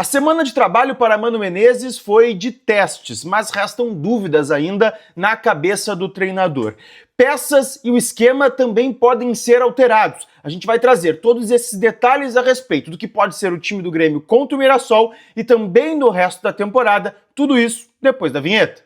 A semana de trabalho para Mano Menezes foi de testes, mas restam dúvidas ainda na cabeça do treinador. Peças e o esquema também podem ser alterados. A gente vai trazer todos esses detalhes a respeito do que pode ser o time do Grêmio contra o Mirassol e também no resto da temporada. Tudo isso depois da vinheta.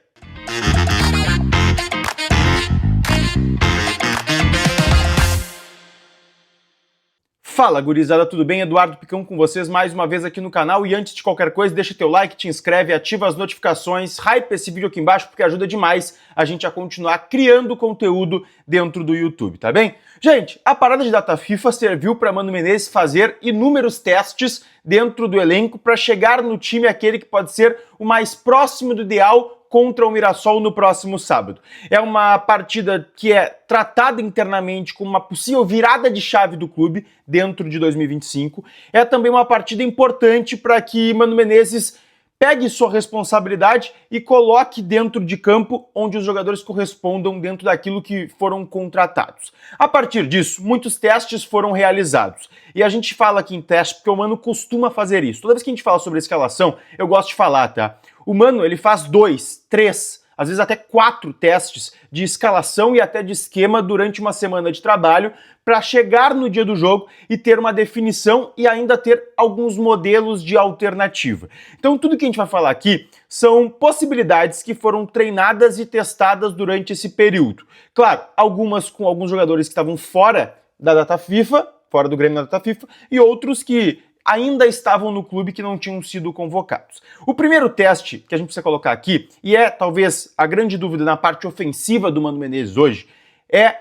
Fala, gurizada, tudo bem? Eduardo Picão com vocês mais uma vez aqui no canal. E antes de qualquer coisa, deixa teu like, te inscreve, ativa as notificações, hype esse vídeo aqui embaixo porque ajuda demais a gente a continuar criando conteúdo dentro do YouTube, tá bem? Gente, a parada de data FIFA serviu para Mano Menezes fazer inúmeros testes dentro do elenco para chegar no time aquele que pode ser o mais próximo do ideal contra o Mirassol no próximo sábado. É uma partida que é tratada internamente como uma possível virada de chave do clube dentro de 2025. É também uma partida importante para que Mano Menezes pegue sua responsabilidade e coloque dentro de campo onde os jogadores correspondam dentro daquilo que foram contratados. A partir disso, muitos testes foram realizados. E a gente fala aqui em teste porque o Mano costuma fazer isso. Toda vez que a gente fala sobre escalação, eu gosto de falar, tá? O Mano, ele faz 2, 3, às vezes até 4 testes de escalação e até de esquema durante uma semana de trabalho para chegar no dia do jogo e ter uma definição e ainda ter alguns modelos de alternativa. Então tudo que a gente vai falar aqui são possibilidades que foram treinadas e testadas durante esse período. Claro, algumas com alguns jogadores que estavam fora da data FIFA, fora do Grêmio na data FIFA, e outros que ainda estavam no clube que não tinham sido convocados. O primeiro teste que a gente precisa colocar aqui, e é talvez a grande dúvida na parte ofensiva do Mano Menezes hoje, é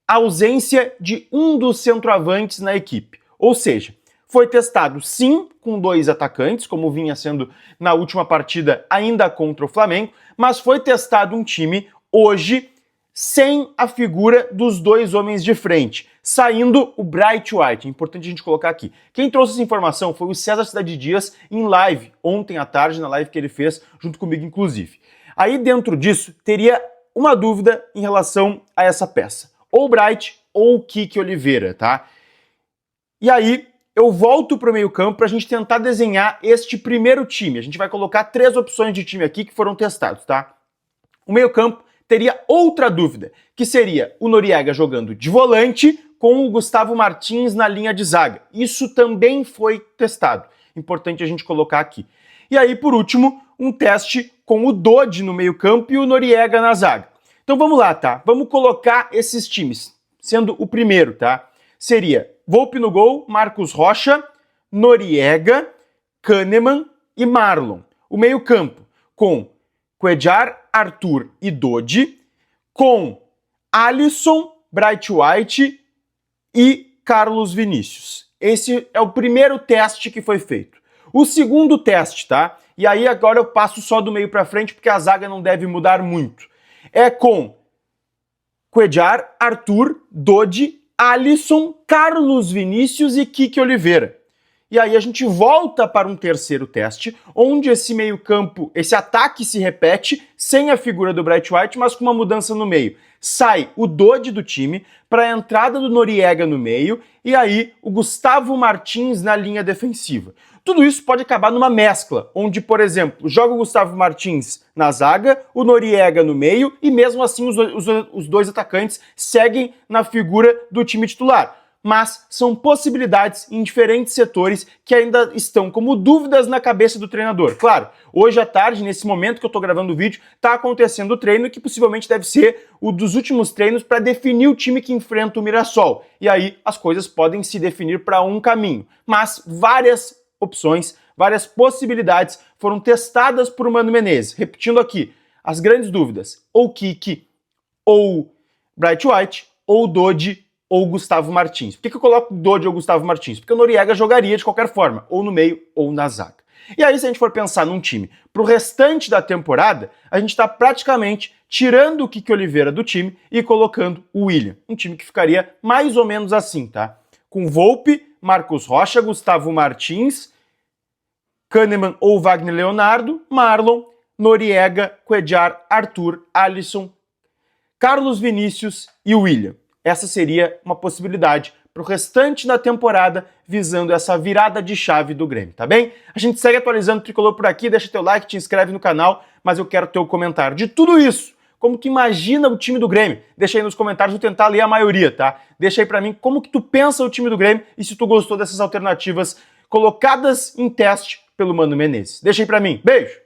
a ausência de um dos centroavantes na equipe. Ou seja, foi testado sim com 2 atacantes, como vinha sendo na última partida ainda contra o Flamengo, mas foi testado um time hoje sem a figura dos 2 homens de frente, saindo o Bright White. É importante a gente colocar aqui. Quem trouxe essa informação foi o César Cidade Dias em live, ontem à tarde, na live que ele fez, junto comigo inclusive. Aí dentro disso, teria uma dúvida em relação a essa peça. Ou o Bright ou o Kiki Oliveira, tá? E aí eu volto para o meio campo para a gente tentar desenhar este primeiro time. A gente vai colocar 3 opções de time aqui que foram testados, tá? O meio campo teria outra dúvida, que seria o Noriega jogando de volante com o Gustavo Martins na linha de zaga. Isso também foi testado. Importante a gente colocar aqui. E aí, por último, um teste com o Dodi no meio-campo e o Noriega na zaga. Então vamos lá, tá? Vamos colocar esses times, sendo o primeiro, tá? Seria Volpi no gol, Marcos Rocha, Noriega, Kahneman e Marlon. O meio-campo com Cuéllar, Arthur e Dodi, com Alisson, Bright White e Carlos Vinícius. Esse é o primeiro teste que foi feito. O segundo teste, tá? E aí agora eu passo só do meio para frente porque a zaga não deve mudar muito. É com Cuéllar, Arthur, Dodi, Alisson, Carlos Vinícius e Kiki Oliveira. E aí a gente volta para um terceiro teste, onde esse meio-campo, esse ataque se repete, sem a figura do Bright White, mas com uma mudança no meio. Sai o Dodi do time, para a entrada do Noriega no meio, e aí o Gustavo Martins na linha defensiva. Tudo isso pode acabar numa mescla, onde, por exemplo, joga o Gustavo Martins na zaga, o Noriega no meio, e mesmo assim os 2 atacantes seguem na figura do time titular. Mas são possibilidades em diferentes setores que ainda estão como dúvidas na cabeça do treinador. Claro, hoje à tarde, nesse momento que eu estou gravando o vídeo, está acontecendo o treino que possivelmente deve ser o dos últimos treinos para definir o time que enfrenta o Mirassol. E aí as coisas podem se definir para um caminho. Mas várias opções, várias possibilidades foram testadas por Mano Menezes. Repetindo aqui, as grandes dúvidas, ou Kiki, ou Bright White, ou Dodi, ou Gustavo Martins. Por que eu coloco Dodi ou Gustavo Martins? Porque o Noriega jogaria de qualquer forma, ou no meio ou na zaga. E aí, se a gente for pensar num time pro restante da temporada, a gente está praticamente tirando o Kiki Oliveira do time e colocando o William. Um time que ficaria mais ou menos assim, tá? Com Volpi, Marcos Rocha, Gustavo Martins, Kahneman ou Wagner Leonardo, Marlon, Noriega, Cuéllar, Arthur, Alisson, Carlos Vinícius e William. Essa seria uma possibilidade para o restante da temporada, visando essa virada de chave do Grêmio, tá bem? A gente segue atualizando o Tricolor por aqui, deixa teu like, te inscreve no canal, mas eu quero teu comentário de tudo isso. Como tu imagina o time do Grêmio? Deixa aí nos comentários, vou tentar ler a maioria, tá? Deixa aí pra mim como que tu pensa o time do Grêmio e se tu gostou dessas alternativas colocadas em teste pelo Mano Menezes. Deixa aí pra mim. Beijo!